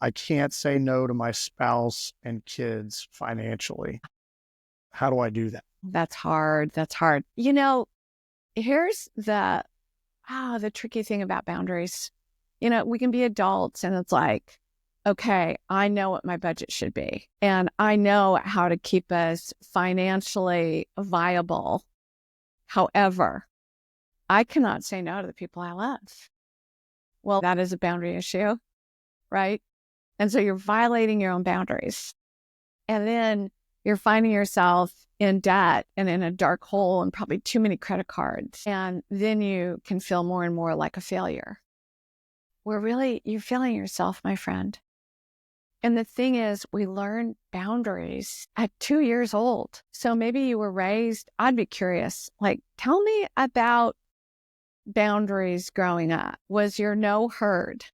I can't say no to my spouse and kids financially. How do I do that? That's hard. That's hard. Here's the tricky thing about boundaries. We can be adults and it's like, okay, I know what my budget should be and I know how to keep us financially viable. However, I cannot say no to the people I love. Well, that is a boundary issue, right? And so you're violating your own boundaries. And then you're finding yourself in debt and in a dark hole and probably too many credit cards. And then you can feel more and more like a failure. Where really you're feeling yourself, my friend. And the thing is, we learn boundaries at 2 years old. So maybe you were raised, I'd be curious, like, tell me about boundaries growing up. Was your no heard?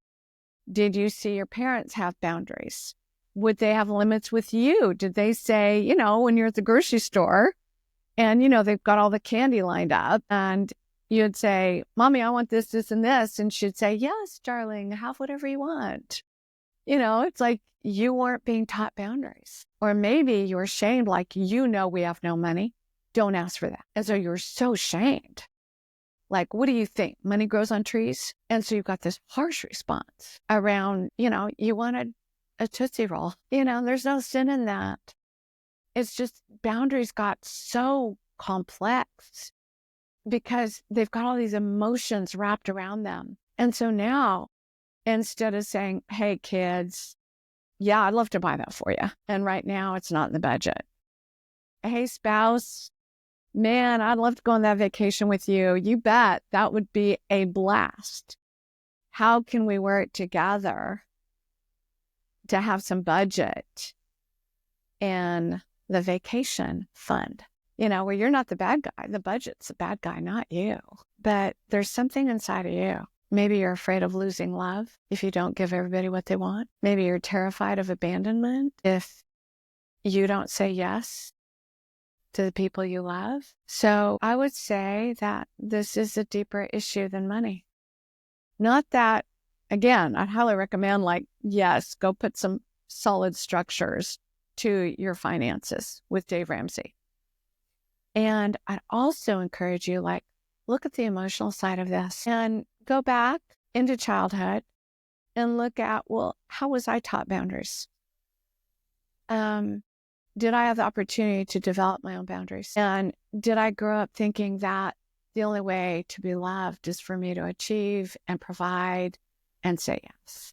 Did you see your parents have boundaries? Would they have limits with you? Did they say, when you're at the grocery store and, they've got all the candy lined up and you'd say, Mommy, I want this, this, and this. And she'd say, yes, darling, have whatever you want. It's like you weren't being taught boundaries. Or maybe you were shamed, like, we have no money. Don't ask for that. And so you're so shamed. Like, what do you think? Money grows on trees? And so you've got this harsh response around, you wanted a Tootsie Roll. There's no sin in that. It's just boundaries got so complex because they've got all these emotions wrapped around them. And so now, instead of saying, hey, kids, yeah, I'd love to buy that for you. And right now it's not in the budget. Hey, spouse, man, I'd love to go on that vacation with you. You bet. That would be a blast. How can we work together to have some budget in the vacation fund? Where you're not the bad guy. The budget's the bad guy, not you. But there's something inside of you. Maybe you're afraid of losing love if you don't give everybody what they want. Maybe you're terrified of abandonment if you don't say yes to the people you love. So I would say that this is a deeper issue than money. Not that, again, I'd highly recommend, yes, go put some solid structures to your finances with Dave Ramsey. And I'd also encourage you, look at the emotional side of this and go back into childhood and look at, well, how was I taught boundaries? Did I have the opportunity to develop my own boundaries? And did I grow up thinking that the only way to be loved is for me to achieve and provide and say yes?